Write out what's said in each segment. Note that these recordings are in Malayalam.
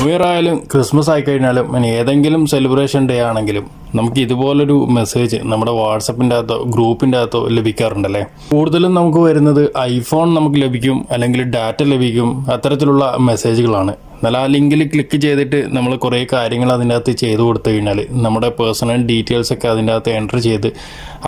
ന്യൂ ഇയർ ആയാലും ക്രിസ്മസ് ആയിക്കഴിഞ്ഞാലും ഇനി ഏതെങ്കിലും സെലിബ്രേഷൻ ഡേ ആണെങ്കിലും നമുക്ക് ഇതുപോലൊരു മെസ്സേജ് നമ്മുടെ വാട്സപ്പിൻ്റെ അകത്തോ ഗ്രൂപ്പിൻ്റെ അകത്തോ ലഭിക്കാറുണ്ടല്ലേ. കൂടുതലും നമുക്ക് വരുന്നത് ഐഫോൺ നമുക്ക് ലഭിക്കും, അല്ലെങ്കിൽ ഡാറ്റ ലഭിക്കും, അത്തരത്തിലുള്ള മെസ്സേജുകളാണ്. എന്നാൽ ആ ലിങ്കിൽ ക്ലിക്ക് ചെയ്തിട്ട് നമ്മൾ കുറേ കാര്യങ്ങൾ അതിൻ്റെ അകത്ത് ചെയ്തു കൊടുത്തു കഴിഞ്ഞാൽ നമ്മുടെ പേഴ്സണൽ ഡീറ്റെയിൽസൊക്കെ അതിൻ്റെ അകത്ത് എൻ്റർ ചെയ്ത്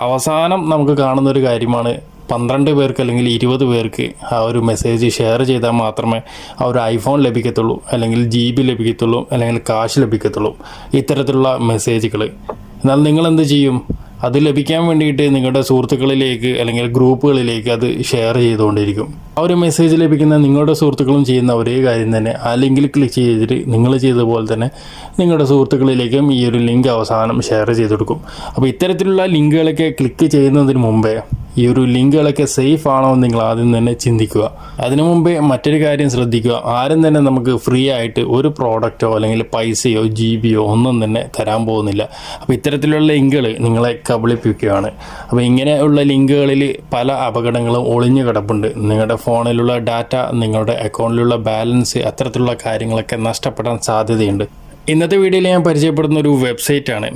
അവസാനം നമുക്ക് കാണുന്നൊരു കാര്യമാണ് 12 പേർക്ക് അല്ലെങ്കിൽ 20 പേർക്ക് ആ ഒരു മെസ്സേജ് ഷെയർ ചെയ്താൽ മാത്രമേ ആ ഒരു ഐഫോൺ ലഭിക്കത്തുള്ളൂ, അല്ലെങ്കിൽ GB ലഭിക്കത്തുള്ളൂ, അല്ലെങ്കിൽ കാശ് ലഭിക്കത്തുള്ളൂ, ഇത്തരത്തിലുള്ള മെസ്സേജുകൾ. എന്നാൽ നിങ്ങളെന്ത് ചെയ്യും? അത് ലഭിക്കാൻ വേണ്ടിയിട്ട് നിങ്ങളുടെ സുഹൃത്തുക്കളിലേക്ക് അല്ലെങ്കിൽ ഗ്രൂപ്പുകളിലേക്ക് അത് ഷെയർ ചെയ്തുകൊണ്ടിരിക്കും. ആ ഒരു മെസ്സേജ് ലഭിക്കുന്ന നിങ്ങളുടെ സുഹൃത്തുക്കളും ചെയ്യുന്ന ഒരേ കാര്യം തന്നെ ആ ലിങ്കിൽ ക്ലിക്ക് ചെയ്തിട്ട് നിങ്ങൾ ചെയ്തതുപോലെ തന്നെ നിങ്ങളുടെ സുഹൃത്തുക്കളിലേക്കും ഈ ഒരു ലിങ്ക് അവസാനം ഷെയർ ചെയ്ത് കൊടുക്കും. അപ്പോൾ ഇത്തരത്തിലുള്ള ലിങ്കുകളൊക്കെ ക്ലിക്ക് ചെയ്യുന്നതിന് മുമ്പേ ഈ ഒരു ലിങ്കുകളൊക്കെ സേഫ് ആണോ എന്ന് നിങ്ങൾ ആദ്യം തന്നെ ചിന്തിക്കുക. അതിനു മുമ്പേ മറ്റൊരു കാര്യം ശ്രദ്ധിക്കുക, ആരും തന്നെ നമുക്ക് ഫ്രീ ആയിട്ട് ഒരു പ്രോഡക്റ്റോ അല്ലെങ്കിൽ പൈസയോ GBയോ ഒന്നും തന്നെ തരാൻ പോകുന്നില്ല. അപ്പോൾ ഇത്തരത്തിലുള്ള ലിങ്കുകൾ നിങ്ങളെ കബളിപ്പിക്കുകയാണ്. അപ്പോൾ ഇങ്ങനെയുള്ള ലിങ്കുകളിൽ പല അപകടങ്ങളും ഒളിഞ്ഞു കിടപ്പുണ്ട്. നിങ്ങളുടെ ഫോണിലുള്ള ഡാറ്റ, നിങ്ങളുടെ അക്കൗണ്ടിലുള്ള ബാലൻസ്, അത്തരത്തിലുള്ള കാര്യങ്ങളൊക്കെ നഷ്ടപ്പെടാൻ സാധ്യതയുണ്ട്. ഇന്നത്തെ വീഡിയോയിൽ ഞാൻ പരിചയപ്പെടുന്ന ഒരു വെബ്സൈറ്റാണ്.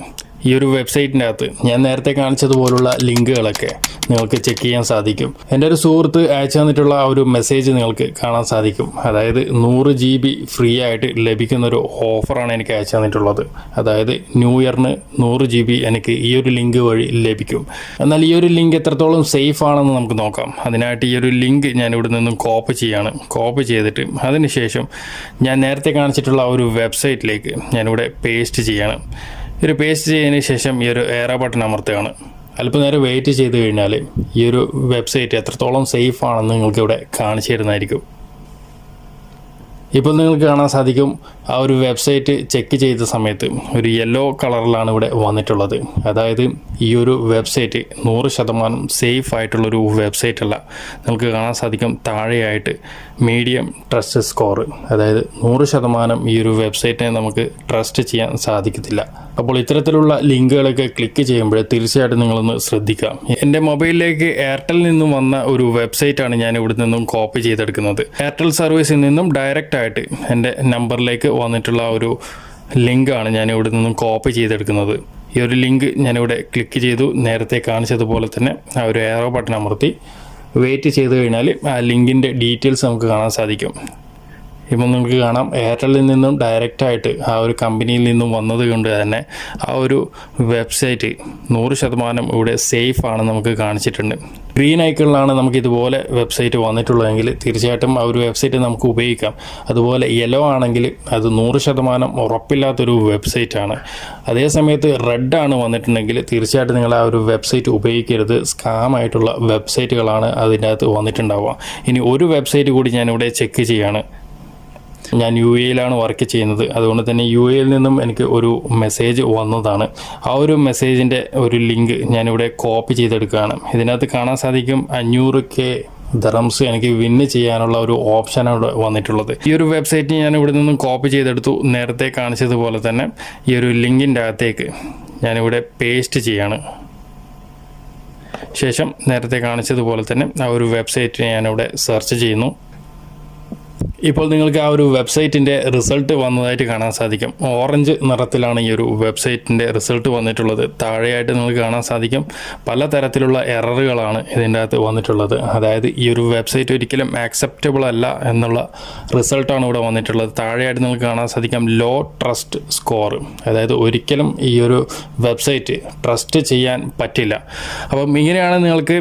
ഈ ഒരു വെബ്സൈറ്റിൻ്റെ അകത്ത് ഞാൻ നേരത്തെ കാണിച്ചതുപോലുള്ള ലിങ്കുകളൊക്കെ നിങ്ങൾക്ക് ചെക്ക് ചെയ്യാൻ സാധിക്കും. എൻ്റെ ഒരു സുഹൃത്ത് അയച്ചു തന്നിട്ടുള്ള ആ ഒരു മെസ്സേജ് നിങ്ങൾക്ക് കാണാൻ സാധിക്കും. അതായത് 100 GB ഫ്രീ ആയിട്ട് ലഭിക്കുന്നൊരു ഓഫറാണ് എനിക്ക് അയച്ചു തന്നിട്ടുള്ളത്. അതായത് ന്യൂ ഇയറിന് 100 GB എനിക്ക് ഈ ഒരു ലിങ്ക് വഴി ലഭിക്കും. എന്നാൽ ഈ ഒരു ലിങ്ക് എത്രത്തോളം സേഫ് ആണെന്ന് നമുക്ക് നോക്കാം. അതിനായിട്ട് ഈ ഒരു ലിങ്ക് ഞാൻ ഇവിടെ നിന്നും കോപ്പി ചെയ്തിട്ട് അതിനുശേഷം ഞാൻ നേരത്തെ കാണിച്ചിട്ടുള്ള ആ ഒരു വെബ്സൈറ്റിലേക്ക് ഞാനിവിടെ പേസ്റ്റ് ചെയ്യാണ്. ഒരു പേസ്റ്റ് ചെയ്തതിന് ശേഷം ഈ ഒരു എറോ ബട്ടൺ അമർത്തുകയാണ്. അല്പനേരം വെയിറ്റ് ചെയ്ത് കഴിഞ്ഞാൽ ഈ ഒരു വെബ്സൈറ്റ് എത്രത്തോളം സേഫ് ആണെന്ന് നിങ്ങൾക്ക് ഇവിടെ കാണിച്ചു തരുന്നതായിരിക്കും. ഇപ്പോൾ നിങ്ങൾക്ക് കാണാൻ സാധിക്കും ആ ഒരു വെബ്സൈറ്റ് ചെക്ക് ചെയ്ത സമയത്ത് ഒരു യെല്ലോ കളറിലാണ് ഇവിടെ വന്നിട്ടുള്ളത്. അതായത് ഈ ഒരു വെബ്സൈറ്റ് 100% സേഫ് ആയിട്ടുള്ളൊരു വെബ്സൈറ്റ് അല്ല. നിങ്ങൾക്ക് കാണാൻ സാധിക്കും താഴെയായിട്ട് മീഡിയം ട്രസ്റ്റ് സ്കോർ. അതായത് 100% ഈ ഒരു വെബ്സൈറ്റിനെ നമുക്ക് ട്രസ്റ്റ് ചെയ്യാൻ സാധിക്കത്തില്ല. അപ്പോൾ ഇത്തരത്തിലുള്ള ലിങ്കുകളൊക്കെ ക്ലിക്ക് ചെയ്യുമ്പോൾ തീർച്ചയായിട്ടും നിങ്ങളൊന്ന് ശ്രദ്ധിക്കാം. എൻ്റെ മൊബൈലിലേക്ക് എയർടെലിൽ നിന്നും വന്ന ഒരു വെബ്സൈറ്റാണ് ഞാൻ ഇവിടെ നിന്നും കോപ്പി ചെയ്തെടുക്കുന്നത്. എയർടെൽ സർവീസിൽ നിന്നും ഡയറക്റ്റ് ആയിട്ട് എൻ്റെ നമ്പറിലേക്ക് വന്നിട്ടുള്ള ഒരു ലിങ്കാണ് ഞാൻ ഇവിടെ നിന്നും കോപ്പി ചെയ്തെടുക്കുന്നത്. ഈ ഒരു ലിങ്ക് ഞാനിവിടെ ക്ലിക്ക് ചെയ്തു. നേരത്തെ കാണിച്ചതുപോലെ തന്നെ ആ ഒരു എറോ ബട്ടൺ അമർത്തി വെയിറ്റ് ചെയ്ത് കഴിഞ്ഞാൽ ആ ലിങ്കിൻ്റെ ഡീറ്റെയിൽസ് നമുക്ക് കാണാൻ സാധിക്കും. ഇപ്പം നമുക്ക് കാണാം എയർടെല്ലിൽ നിന്നും ഡയറക്റ്റായിട്ട് ആ ഒരു കമ്പനിയിൽ നിന്നും വന്നത് കൊണ്ട് തന്നെ ആ ഒരു വെബ്സൈറ്റ് 100% ഇവിടെ സേഫ് ആണെന്ന് നമുക്ക് കാണിച്ചിട്ടുണ്ട്. ഗ്രീൻ ഐക്കണിലാണ് നമുക്ക് ഇതുപോലെ വെബ്സൈറ്റ് വന്നിട്ടുള്ളതെങ്കിൽ തീർച്ചയായിട്ടും ആ ഒരു വെബ്സൈറ്റ് നമുക്ക് ഉപയോഗിക്കാം. അതുപോലെ യെല്ലോ ആണെങ്കിൽ അത് 100% ഉറപ്പില്ലാത്തൊരു വെബ്സൈറ്റാണ്. അതേസമയത്ത് റെഡ് ആണ് വന്നിട്ടുണ്ടെങ്കിൽ തീർച്ചയായിട്ടും നിങ്ങൾ ആ ഒരു വെബ്സൈറ്റ് ഉപയോഗിക്കരുത്. സ്കാം ആയിട്ടുള്ള വെബ്സൈറ്റുകളാണ് അതിൻ്റെ അകത്ത് വന്നിട്ടുണ്ടാവുക. ഇനി ഒരു വെബ്സൈറ്റ് കൂടി ഞാനിവിടെ ചെക്ക് ചെയ്യാണ്. ഞാൻ UAE വർക്ക് ചെയ്യുന്നത്. അതുകൊണ്ട് തന്നെ UAE നിന്നും എനിക്ക് ഒരു മെസ്സേജ് വന്നതാണ്. ആ ഒരു മെസ്സേജിൻ്റെ ഒരു ലിങ്ക് ഞാനിവിടെ കോപ്പി ചെയ്തെടുക്കുകയാണ്. ഇതിനകത്ത് കാണാൻ സാധിക്കും 500K ദിർഹംസ് എനിക്ക് വിന്ന് ചെയ്യാനുള്ള ഒരു ഓപ്ഷനാണ് വന്നിട്ടുള്ളത്. ഈ ഒരു വെബ്സൈറ്റ് ഞാൻ ഇവിടെ നിന്നും കോപ്പി ചെയ്തെടുത്തു. നേരത്തെ കാണിച്ചതുപോലെ തന്നെ ഈ ഒരു ലിങ്കിൻ്റെ അകത്തേക്ക് ഞാനിവിടെ പേസ്റ്റ് ചെയ്യാണ്. ശേഷം നേരത്തെ കാണിച്ചതുപോലെ തന്നെ ആ ഒരു വെബ്സൈറ്റ് ഞാനിവിടെ സെർച്ച് ചെയ്യുന്നു. ഇപ്പോൾ നിങ്ങൾക്ക് ആ ഒരു വെബ്സൈറ്റിൻ്റെ റിസൾട്ട് വന്നതായിട്ട് കാണാൻ സാധിക്കും. ഓറഞ്ച് നിറത്തിലാണ് ഈ ഒരു വെബ്സൈറ്റിൻ്റെ റിസൾട്ട് വന്നിട്ടുള്ളത്. താഴെയായിട്ട് നിങ്ങൾക്ക് കാണാൻ സാധിക്കും പലതരത്തിലുള്ള എററുകളാണ് ഇതിൻ്റെ അകത്ത് വന്നിട്ടുള്ളത്. അതായത് ഈ ഒരു വെബ്സൈറ്റ് ഒരിക്കലും ആക്സെപ്റ്റബിൾ അല്ല എന്നുള്ള റിസൾട്ടാണ് ഇവിടെ വന്നിട്ടുള്ളത്. താഴെയായിട്ട് നിങ്ങൾക്ക് കാണാൻ സാധിക്കും ലോ ട്രസ്റ്റ് സ്കോർ. അതായത് ഒരിക്കലും ഈ ഒരു വെബ്സൈറ്റ് ട്രസ്റ്റ് ചെയ്യാൻ പറ്റില്ല. അപ്പം ഇങ്ങനെയാണ് നിങ്ങൾക്ക്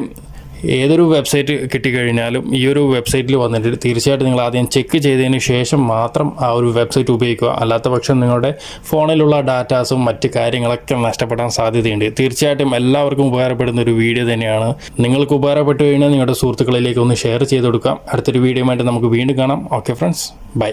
ഏതൊരു വെബ്സൈറ്റ് കിട്ടിക്കഴിഞ്ഞാലും ഈ ഒരു വെബ്സൈറ്റിൽ വന്നിട്ട് തീർച്ചയായിട്ടും നിങ്ങൾ ആദ്യം ചെക്ക് ചെയ്തതിന് ശേഷം മാത്രം ആ ഒരു വെബ്സൈറ്റ് ഉപയോഗിക്കുക. അല്ലാത്ത പക്ഷം നിങ്ങളുടെ ഫോണിലുള്ള ഡാറ്റാസും മറ്റ് കാര്യങ്ങളൊക്കെ നഷ്ടപ്പെടാൻ സാധ്യതയുണ്ട്. തീർച്ചയായിട്ടും എല്ലാവർക്കും ഉപകാരപ്പെടുന്ന ഒരു വീഡിയോ തന്നെയാണ്. നിങ്ങൾക്ക് ഉപകാരപ്പെട്ടു കഴിഞ്ഞാൽ നിങ്ങളുടെ സുഹൃത്തുക്കളിലേക്ക് ഒന്ന് ഷെയർ ചെയ്ത് കൊടുക്കാം. അടുത്തൊരു വീഡിയോയുമായിട്ട് നമുക്ക് വീണ്ടും കാണാം. Okay friends, by.